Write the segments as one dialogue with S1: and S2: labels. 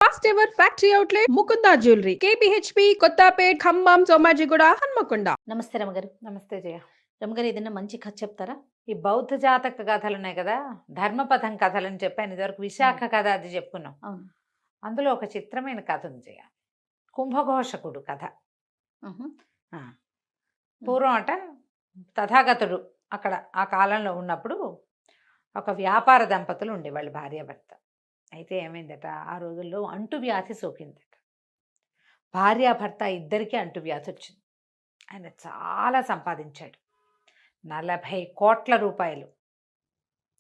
S1: First ever factory outlet Mukunda jewellery KPHB Kothapet Khammam Somajiguda Hanmakonda.
S2: నమస్తే రమగారు.
S3: నమస్తే జయ.
S2: రమగారు, ఏదైనా మంచి కథ చెప్తారా?
S3: ఈ బౌద్ధ జాతక కథలు ఉన్నాయి కదా, ధర్మపథం కథలని చెప్పాను ఇదివరకు. విశాఖ కథ అది చెప్పుకున్నాం.
S2: అవును.
S3: అందులో ఒక చిత్రమైన కథ ఉంది జయ, కుంభఘోషకుడు కథ. ఆ, పూర్వం అట తథాగతుడు అక్కడ ఆ కాలంలో ఉన్నప్పుడు ఒక వ్యాపార దంపతులు ఉండేవాళ్ళు, భార్యాభర్త. అయితే ఏమైందట, ఆ రోజుల్లో అంటువ్యాధి సోకిందట. భార్యాభర్త ఇద్దరికీ అంటువ్యాధి వచ్చింది. ఆయన చాలా సంపాదించాడు, 40 కోట్ల రూపాయలు.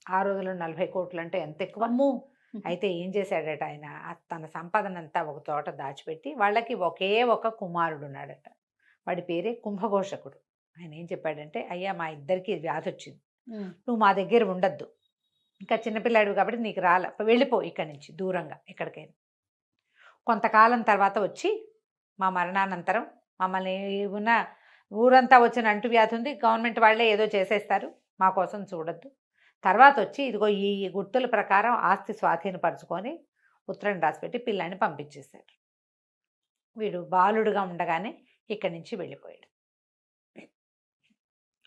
S3: ఆ రోజుల్లో 40 కోట్లు అంటే ఎంత ఎక్కువ.
S2: అమ్మో.
S3: అయితే ఏం చేశాడట ఆయన, తన సంపాదన అంతా ఒక చోట దాచిపెట్టి వాళ్ళకి ఒకే ఒక కుమారుడు ఉన్నాడట. వాడి పేరే కుంభఘోషకుడు. ఆయన ఏం చెప్పాడంటే, అయ్యా మా ఇద్దరికి వ్యాధి వచ్చింది, నువ్వు మా దగ్గర ఉండద్దు, ఇంకా చిన్నపిల్లాడు కాబట్టి నీకు వెళ్ళిపో ఇక్కడి నుంచి దూరంగా ఎక్కడికైనా. కొంతకాలం తర్వాత వచ్చి మా మరణానంతరం మమ్మల్ని ఉన్న ఊరంతా వచ్చిన అంటువ్యాధి ఉంది, గవర్నమెంట్ వాళ్ళే ఏదో చేసేస్తారు, మా కోసం చూడొద్దు. తర్వాత వచ్చి ఇదిగో ఈ గుర్తుల ప్రకారం ఆస్తి స్వాధీనపరుచుకొని ఉత్తరం రాసిపెట్టి పిల్లాన్ని పంపించేశారు. వీడు బాలుడుగా ఉండగానే ఇక్కడి నుంచి వెళ్ళిపోయాడు.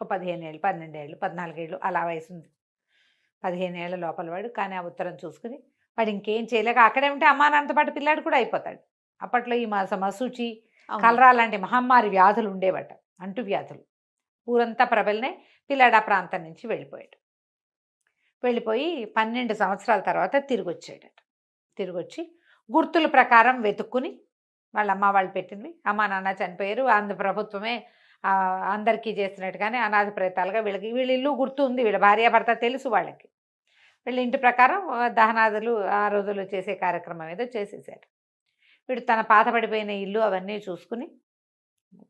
S3: ఒక 15 ఏళ్ళు, 12 ఏళ్ళు, 14 ఏళ్ళు అలా వయసు ఉంది. 15 ఏళ్ల లోపల వాడు. కానీ ఆ ఉత్తరం చూసుకుని వాడు ఇంకేం చేయలేక అక్కడే ఉంటే అమ్మా నాన్నతో పాటు పిల్లాడు కూడా అయిపోతాడు. అప్పట్లో ఈ మసూచి, కలరా లాంటి మహమ్మారి వ్యాధులు ఉండేవట, అంటువ్యాధులు ఊరంతా ప్రబలినాయి. పిల్లాడు ఆ ప్రాంతం నుంచి వెళ్ళిపోయి 12 సంవత్సరాల తర్వాత తిరిగి వచ్చాడట. తిరిగి వచ్చి గుర్తుల ప్రకారం వెతుక్కుని వాళ్ళ అమ్మ వాళ్ళు పెట్టినవి, అమ్మా నాన్న చనిపోయారు, ఆంధ్ర ప్రభుత్వమే అందరికీ చేస్తున్నట్టుగానే అనాథ ప్రేతాలుగా వీళ్ళ ఇల్లు గుర్తు ఉంది, వీళ్ళ భార్యాభర్త తెలుసు వాళ్ళకి. వీళ్ళ ఇంటి ప్రకారం దహనాదులు ఆ రోజుల్లో చేసే కార్యక్రమం ఏదో చేసేసారు. వీడు తన పాత పడిపోయిన ఇల్లు అవన్నీ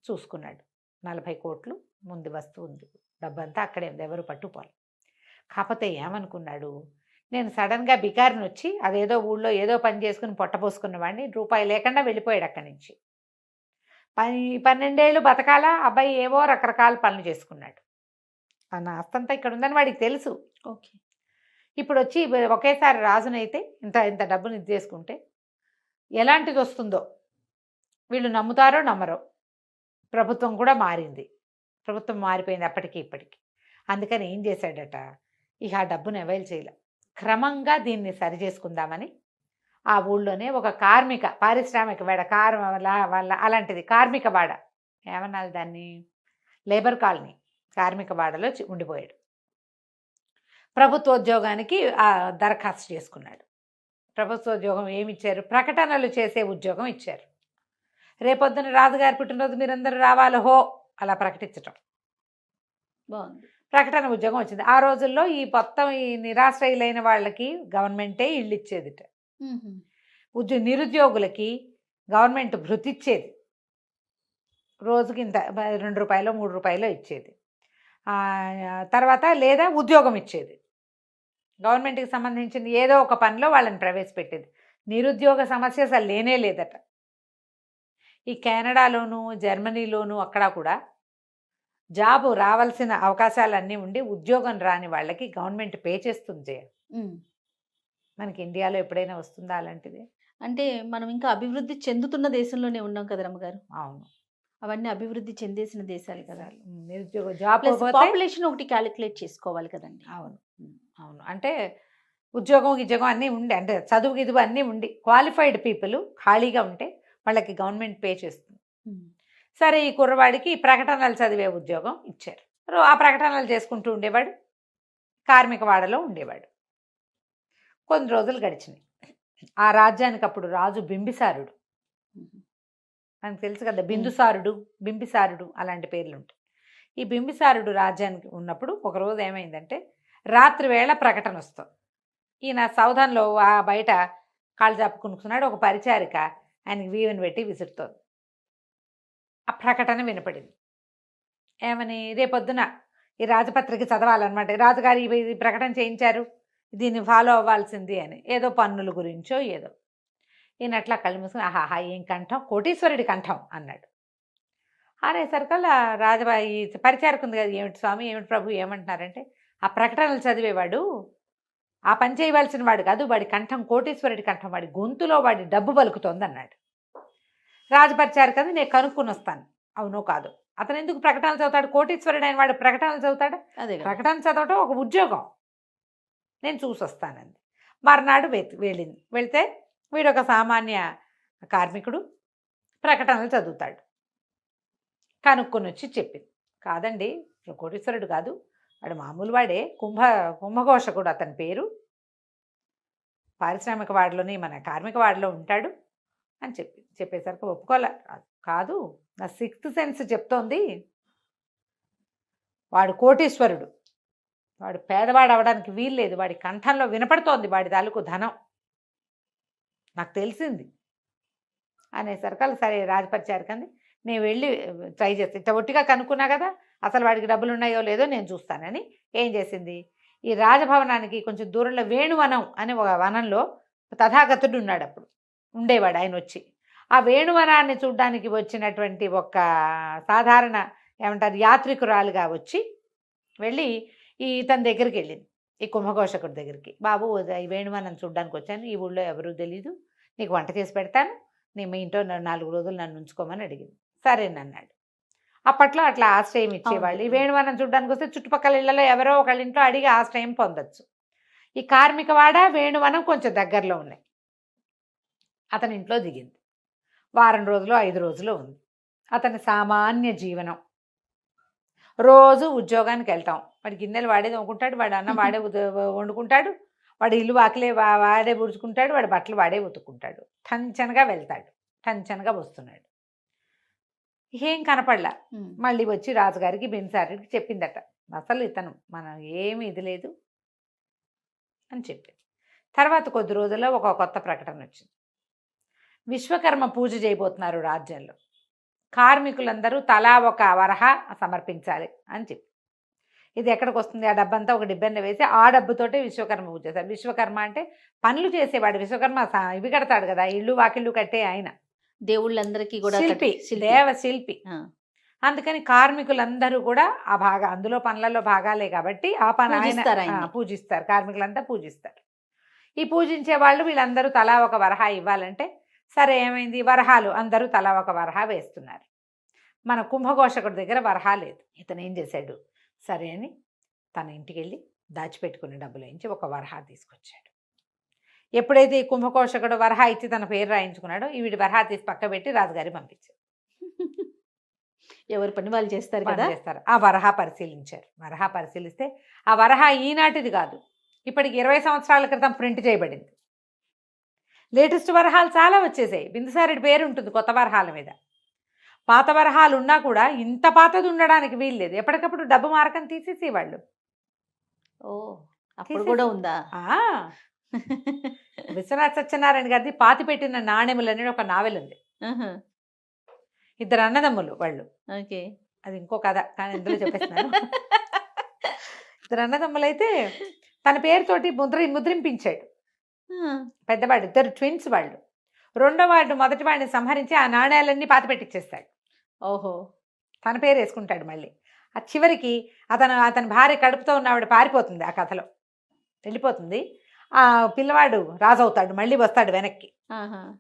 S3: చూసుకున్నాడు. 40 కోట్లు ముందు వస్తువు ఉంది, డబ్బంతా అక్కడే ఉంది, ఎవరు పట్టుకోవాలి. కాకపోతే ఏమనుకున్నాడు, నేను సడన్గా బికారిని వచ్చి అదేదో ఊళ్ళో ఏదో పని చేసుకుని పొట్టపోసుకున్న వాడిని, రూపాయి లేకుండా వెళ్ళిపోయాడు అక్కడి నుంచి. 12 ఏళ్ళు బతకాలా అబ్బాయి, ఏవో రకరకాల పనులు చేసుకున్నాడు. ఆ ఆస్తంతా ఇక్కడ ఉందని వాడికి తెలుసు.
S2: ఓకే.
S3: ఇప్పుడు వచ్చి ఒకేసారి రాజునైతే ఇంత డబ్బుని ఇది చేసుకుంటే ఎలాంటిది వస్తుందో వీళ్ళు నమ్ముతారో నమ్మరో. ప్రభుత్వం కూడా మారింది, ప్రభుత్వం మారిపోయింది అప్పటికి ఇప్పటికి. అందుకని ఏం చేశాడట, ఇక ఆ డబ్బును అవైల్ చేయలే. క్రమంగా దీన్ని సరి చేసుకుందామని ఆ ఊళ్ళోనే ఒక పారిశ్రామిక వాడ, వాళ్ళ అలాంటిది కార్మిక వాడ, ఏమన్నాలి దాన్ని, లేబర్ కాలనీ, కార్మిక వాడలో ఉండిపోయాడు. ప్రభుత్వోద్యోగానికి దరఖాస్తు చేసుకున్నాడు. ప్రభుత్వోద్యోగం ఏమిచ్చారు, ప్రకటనలు చేసే ఉద్యోగం ఇచ్చారు. రేపొద్దున రాజుగారి పుట్టినరోజు మీరందరూ రావాలి హో అలా ప్రకటించటం.
S2: బాగుంది.
S3: ప్రకటన ఉద్యోగం వచ్చింది. ఆ రోజుల్లో ఈ మొత్తం ఈ నిరాశ్రయులైన వాళ్ళకి గవర్నమెంటే ఇళ్ళు ఇచ్చేదిట. నిరుద్యోగులకి గవర్నమెంట్ భృతి ఇచ్చేది, రోజుకి ఇంత 2 రూపాయలు 3 రూపాయలు ఇచ్చేది. తర్వాత లేదా ఉద్యోగం ఇచ్చేది, గవర్నమెంట్కి సంబంధించిన ఏదో ఒక పనిలో వాళ్ళని ప్రవేశపెట్టేది. నిరుద్యోగ సమస్య అసలు లేనే లేదట. ఈ కెనడాలోను జర్మనీలోను అక్కడ కూడా జాబు రావాల్సిన అవకాశాలన్నీ ఉండి ఉద్యోగం రాని వాళ్ళకి గవర్నమెంట్ పే చేస్తుంది. మనకి ఇండియాలో ఎప్పుడైనా వస్తుందా అలాంటిది?
S2: అంటే మనం ఇంకా అభివృద్ధి చెందుతున్న దేశంలోనే ఉన్నాం కదా రమ్మగారు.
S3: అవును,
S2: అవన్నీ అభివృద్ధి చెందేసిన దేశాలు కదా.
S3: నిరుద్యోగ జాబ్
S2: పాపులేషన్ ఒకటి క్యాలిక్యులేట్ చేసుకోవాలి కదండి.
S3: అవును అవును, అంటే ఉద్యోగం అన్నీ ఉండి, అంటే చదువు గిదువు అన్నీ ఉండి క్వాలిఫైడ్ పీపుల్ ఖాళీగా ఉంటే వాళ్ళకి గవర్నమెంట్ పే చేస్తుంది. సరే, ఈ కుర్రవాడికి ప్రకటనలు చదివే ఉద్యోగం ఇచ్చారు. ఆ ప్రకటనలు చేసుకుంటూ ఉండేవాడు, కార్మిక వాడలో ఉండేవాడు. కొన్ని రోజులు గడిచినాయి. ఆ రాజ్యానికి అప్పుడు రాజు బింబిసారుడు. మనకు తెలుసు కదా, బిందుసారుడు, బింబిసారుడు అలాంటి పేర్లు ఉంటాయి. ఈ బింబిసారుడు రాజ్యానికి ఉన్నప్పుడు ఒకరోజు ఏమైందంటే, రాత్రి వేళ ప్రకటన వస్తుంది. ఈయన సౌధంలో ఆ బయట కాళ్ళు చాపుకునుకున్నాడు. ఒక పరిచారిక ఆయనకి వీవెని పెట్టి విసురుతోంది. ఆ ప్రకటన వినపడింది. ఏమని, రేపొద్దున ఈ రాజపత్రిక చదవాలన్నమాట, రాజుగారు ఈ ప్రకటన చేయించారు, దీన్ని ఫాలో అవ్వాల్సింది అని. ఏదో పన్నుల గురించో ఏదో. ఈయన అట్లా కళ్ళు మూసుకుని, ఆహాహా ఏం కంఠం, కోటీశ్వరుడి కంఠం అన్నాడు. అనేసరికల్లా ఈ పరిచారకుంది కదా, ఏమిటి స్వామి, ఏమిటి ప్రభు, ఏమంటున్నారంటే, ఆ ప్రకటనలు చదివేవాడు ఆ పని చేయవలసిన వాడు కాదు, వాడి కంఠం కోటీశ్వరుడి కంఠం, వాడి గొంతులో వాడి డబ్బు పలుకుతోంది అన్నాడు. రాజపరిచారు కదా, నేను కనుక్కుని వస్తాను. అవునో కాదు. అతను ఎందుకు ప్రకటనలు చదువుతాడు? కోటీశ్వరుడు అయిన వాడు ప్రకటనలు చదువుతాడు?
S2: అదే కదా.
S3: ప్రకటన చదవటం ఒక ఉద్యోగం. నేను చూసొస్తానంది. మర్నాడు వెళ్ళింది. వెళ్తే వీడు ఒక సామాన్య కార్మికుడు ప్రకటనలు చదువుతాడు. కనుక్కొని వచ్చి చెప్పింది, కాదండి కోటీశ్వరుడు కాదు, వాడు మామూలు వాడే, కుంభఘోషకుడు అతని పేరు, పారిశ్రామిక వాడలోని మన కార్మిక వాడలో ఉంటాడు అని చెప్పేసరికి ఒప్పుకోలే. కాదు, నా 6th సెన్స్ చెప్తోంది వాడు కోటీశ్వరుడు, వాడు పేదవాడు అవడానికి వీల్లేదు, వాడి కంఠంలో వినపడుతోంది వాడి తాలూకు ధనం, నాకు తెలిసింది అనేసరికి సరే రాజపరిచారు కంది, నేను వెళ్ళి ట్రై చేస్తాను, ఇట్లా ఒట్టిగా కనుక్కున్నా కదా, అసలు వాడికి డబ్బులు ఉన్నాయో లేదో నేను చూస్తానని ఏం చేసింది, ఈ రాజభవనానికి కొంచెం దూరంలో వేణువనం అనే ఒక వనంలో తథాగతుడు ఉన్నాడు, అప్పుడు ఉండేవాడు ఆయన. వచ్చి ఆ వేణువనాన్ని చూడ్డానికి వచ్చినటువంటి ఒక సాధారణ ఏమంటారు యాత్రికురాలుగా వచ్చి వెళ్ళి ఇతని దగ్గరికి వెళ్ళింది, ఈ కుంభఘోషకుడి దగ్గరికి. బాబు, ఈ వేణువనం చూడ్డానికి వచ్చాను, ఈ ఊళ్ళో ఎవరూ తెలీదు, నీకు వంట చేసి పెడతాను, నీ మీ ఇంట్లో 4 రోజులు నన్ను ఉంచుకోమని అడిగింది. సరేనన్నాడు. అప్పట్లో అట్లా ఆశ్రయం ఇచ్చేవాళ్ళు. ఈ వేణువనం చూడ్డానికి వస్తే చుట్టుపక్కల ఇళ్లలో ఎవరో ఒకళ్ళ ఇంట్లో అడిగి ఆశ్రయం పొందొచ్చు. ఈ కార్మికవాడ వేణువనం కొంచెం దగ్గరలో ఉన్నాయి. అతని ఇంట్లో దిగింది. వారం రోజులు 5 రోజులు ఉంది. అతని సామాన్య జీవనం, రోజు ఉద్యోగానికి వెళ్తాం, వాడి గిన్నెలు వాడే తోముకుంటాడు, వాడు అన్నం వాడే వండుకుంటాడు, వాడి ఇల్లు వాకిలే వాడే పుడుచుకుంటాడు, వాడి బట్టలు వాడే ఉతుక్కుంటాడు, టంచనగా వెళ్తాడు, టంచనగా వస్తున్నాడు. ఏం కనపడలా. మళ్ళీ వచ్చి రాజుగారికి బిన్సారికి చెప్పిందట, అసలు ఇతను మనం ఏమి ఇది లేదు అని చెప్పింది. తర్వాత కొద్ది రోజుల్లో ఒక కొత్త ప్రకటన వచ్చింది, విశ్వకర్మ పూజ చేయబోతున్నారు రాజ్యంలో, కార్మికులందరూ తలా ఒక వరహ సమర్పించాలి అని చెప్పి. ఇది ఎక్కడికి వస్తుంది, ఆ డబ్బంతా ఒక డిబ్బెన్న వేసి ఆ డబ్బుతోటే విశ్వకర్మ పూజ చేశారు. విశ్వకర్మ అంటే పనులు చేసేవాడు, విశ్వకర్మ ఇవి కడతాడు కదా, ఇల్లు వాకిళ్ళు కట్టే ఆయన,
S2: దేవుళ్ళందరికీ కూడా
S3: శిల్పి, దేవశిల్పి. అందుకని కార్మికులందరూ కూడా ఆ అందులో పనులలో భాగాలే కాబట్టి ఆ పని ఆయన పూజిస్తారు, కార్మికులంతా పూజిస్తారు. ఈ పూజించే వాళ్ళు వీళ్ళందరూ తలా ఒక వరహ ఇవ్వాలంటే సరే ఏమైంది, వరహాలు అందరూ తలా ఒక వరహ వేస్తున్నారు. మన కుంభఘోషకుడి దగ్గర వరహ లేదు. ఇతను ఏం చేశాడు, సరే అని తన ఇంటికి వెళ్ళి దాచిపెట్టుకున్న డబ్బులు వేయించి ఒక వరహ తీసుకొచ్చాడు. ఎప్పుడైతే ఈ కుంభఘోషకుడు వరహ ఇచ్చి తన పేరు రాయించుకున్నాడో, వీడి వరహ తీసి పక్క పెట్టి రాజుగారి పంపించారు.
S2: ఎవరి పని వాళ్ళు చేస్తారు కదా.
S3: చేస్తారు. ఆ వరహ పరిశీలించారు. వరహ పరిశీలిస్తే ఆ వరహ ఈనాటిది కాదు, ఇప్పటికి 20 సంవత్సరాల క్రితం ప్రింట్ చేయబడింది. లేటెస్ట్ వరహాలు చాలా వచ్చేసాయి. బిందుసారుడి పేరు ఉంటుంది కొత్త వరహాల మీద. పాత వరహాలు ఉన్నా కూడా ఇంత పాతది ఉండడానికి వీల్లేదు. ఎప్పటికప్పుడు డబ్బు మార్కం తీసేసేవాళ్ళు.
S2: ఓ, అప్పుడు కూడా ఉందా?
S3: విశ్వనాథ సత్యనారాయణ గారిది పాతి పెట్టిన నాణెములు అనేది ఒక నావెల్ ఉంది. 2 అన్నదమ్ములు వాళ్ళు.
S2: ఓకే,
S3: అది ఇంకో కథ, కానీ ఇందులో చెప్పేస్తున్నాను. 2 అన్నదమ్ములు అయితే తన పేరుతోటి ముద్రింపించాడు. పెద్దవాడు, 2 ట్విన్స్ వాళ్ళు. రెండో వాడు మొదటి వాడిని సంహరించి ఆ నాణ్యాలన్నీ పాతి పెట్టించేస్తాడు.
S2: ఓహో,
S3: తన పేరు వేసుకుంటాడు. మళ్ళీ ఆ చివరికి అతని భార్య కడుపుతో ఉన్నవాడు పారిపోతుంది, ఆ కథలో వెళ్ళిపోతుంది. ఆ పిల్లవాడు రాజు అవుతాడు, మళ్ళీ వస్తాడు వెనక్కి.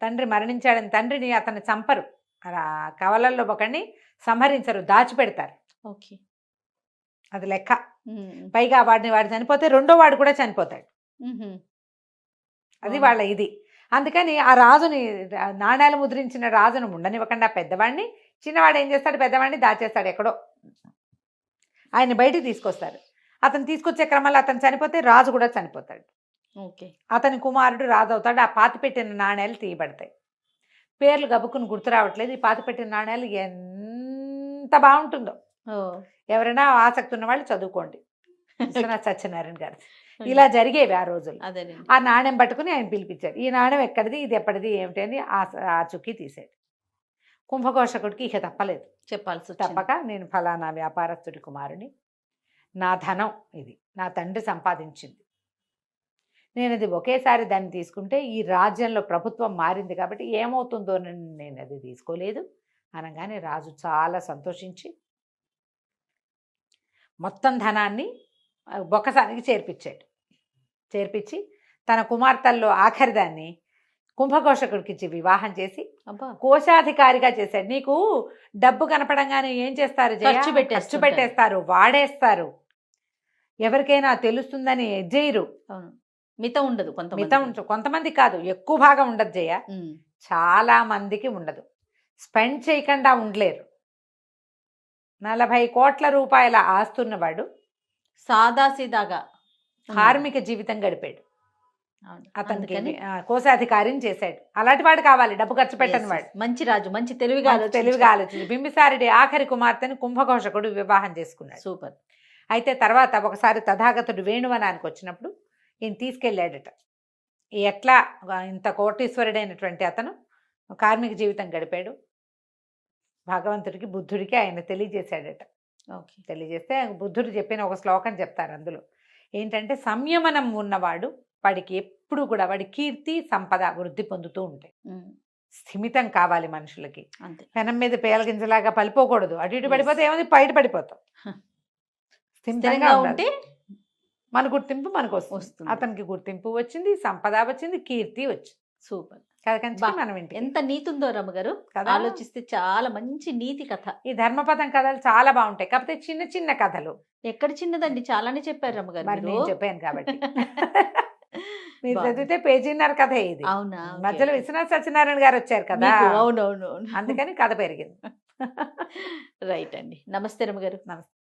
S3: తండ్రి మరణించాడని తండ్రిని అతన్ని చంపరు, కవలల్లో ఒకడిని సంహరించరు, దాచిపెడతారు.
S2: ఓకే,
S3: అది లెక్క. పైగా వాడు చనిపోతే రెండో వాడు కూడా చనిపోతాడు. అది వాళ్ళ ఇది. అందుకని ఆ రాజుని, నాణ్యాలు ముద్రించిన రాజును ఉండనివ్వకుండా పెద్దవాడిని, చిన్నవాడు ఏం చేస్తాడు, పెద్దవాడిని దాచేస్తాడు ఎక్కడో. ఆయన బయటికి తీసుకొస్తారు. అతను తీసుకొచ్చే క్రమంలో అతను చనిపోతే రాజు కూడా చనిపోతాడు.
S2: ఓకే,
S3: అతని కుమారుడు రాజు అవుతాడు. ఆ పాతి పెట్టిన నాణ్యాలు తీయబడతాయి. పేర్లు గబుక్కుని గుర్తు రావట్లేదు. ఈ పాతి పెట్టిన నాణ్యాలు ఎంత బాగుంటుందో, ఎవరైనా ఆసక్తి ఉన్న వాళ్ళు చదువుకోండి. విశ్వనాథ సత్యనారాయణ గారు. ఇలా జరిగేవి ఆ రోజులు. ఆ నాణ్యం పట్టుకుని ఆయన పిలిపించాడు. ఈ నాణ్యం ఎక్కడిది, ఇది ఎప్పటిది, ఏమిటి అని ఆ చుక్కి తీసాడు. కుంభఘోషకుడికి ఇక తప్పలేదు,
S2: చెప్పాల్సి
S3: తప్పక నేను ఫలానా వ్యాపారస్తుడి కుమారుని, నా ధనం ఇది, నా తండ్రి సంపాదించింది, నేను అది ఒకేసారి దాన్ని తీసుకుంటే ఈ రాజ్యంలో ప్రభుత్వం మారింది కాబట్టి ఏమవుతుందో నేను అది తీసుకోలేదు అనగానే రాజు చాలా సంతోషించి మొత్తం ధనాన్ని బొక్కసానికి చేర్పించాడు. చేర్పించి తన కుమార్తెల్లో ఆఖరిదాన్ని కుంభకోశకుడికి ఇచ్చి వివాహం చేసి
S2: అబ్బా
S3: కోశాధికారిగా చేశాడు. నీకు డబ్బు కనపడంగానే ఏం చేస్తారు జయ?
S2: ఖర్చు పెట్టేస్తుంటారు.
S3: ఖర్చు పెట్టేస్తారు, వాడేస్తారు. ఎవరికైనా తెలుస్తుందని చేయరు.
S2: అవును, మితం ఉండదు
S3: కొంతమంది కాదు, ఎక్కువ భాగం ఉండదు జయ. చాలా మందికి ఉండదు. స్పెండ్ చేయకుండా ఉండలేరు. 40 కోట్ల రూపాయల ఆస్తున్నవాడు
S2: సాదాసీదాగా
S3: కార్మిక జీవితం గడిపాడు. అతనికి
S2: అందుకని
S3: కోశాధికారిని చేశాడు. అలాంటి వాడు కావాలి, డబ్బు ఖర్చు పెట్టని వాడు.
S2: మంచి రాజు, మంచి తెలివిగా
S3: ఆలోచించి బింబిసారుడి ఆఖరి కుమార్తెను కుంభకోశకుడు వివాహం చేసుకున్నాడు.
S2: సూపర్.
S3: అయితే తర్వాత ఒకసారి తథాగతుడు వేణువనానికి వచ్చినప్పుడు ఈయన తీసుకెళ్ళాడట. ఎట్లా ఇంత కోటీశ్వరుడైనటువంటి అతను కార్మిక జీవితం గడిపాడు. భగవంతుడికి బుద్ధుడికి ఆయన తెలియజేశాడట. తెలియజేస్తే బుద్ధుడు చెప్పిన ఒక శ్లోకం చెప్తారు. అందులో ఏంటంటే, సంయమనం ఉన్నవాడు వాడికి ఎప్పుడు కూడా వాడి కీర్తి సంపద వృద్ధి పొందుతూ ఉంటాయి. స్థిమితం కావాలి మనుషులకి.
S2: అంతే.
S3: పెనం మీద పేలగింజలాగా పలిపోకూడదు. అటు ఇటు పడిపోతే ఏముంది, బయట పడిపోతాం. స్థిమితంగా ఉంటే మన గుర్తింపు మనకు వస్తుంది. అతనికి గుర్తింపు వచ్చింది, సంపద వచ్చింది, కీర్తి వచ్చింది.
S2: సూపర్.
S3: మనం
S2: ఎంత నీతి ఉందో రమ్మగారు, ఆలోచిస్తే చాలా మంచి నీతి కథ.
S3: ఈ ధర్మపదం కథలు చాలా బాగుంటాయి. కాకపోతే చిన్న చిన్న కథలు.
S2: ఎక్కడ చిన్నదండి, చాలానే చెప్పారు రమ్మగారు.
S3: మరి నేను చెప్పాను కాబట్టి మీరు చదివితే పేజీన్నర కథ ఇది.
S2: అవునా?
S3: మధ్యలో విశ్వనాథ్ సత్యనారాయణ గారు వచ్చారు కదా.
S2: అవునవును,
S3: అందుకని కథ పెరిగింది.
S2: రైట్ అండి. నమస్తే రమ్మగారు.
S3: నమస్తే.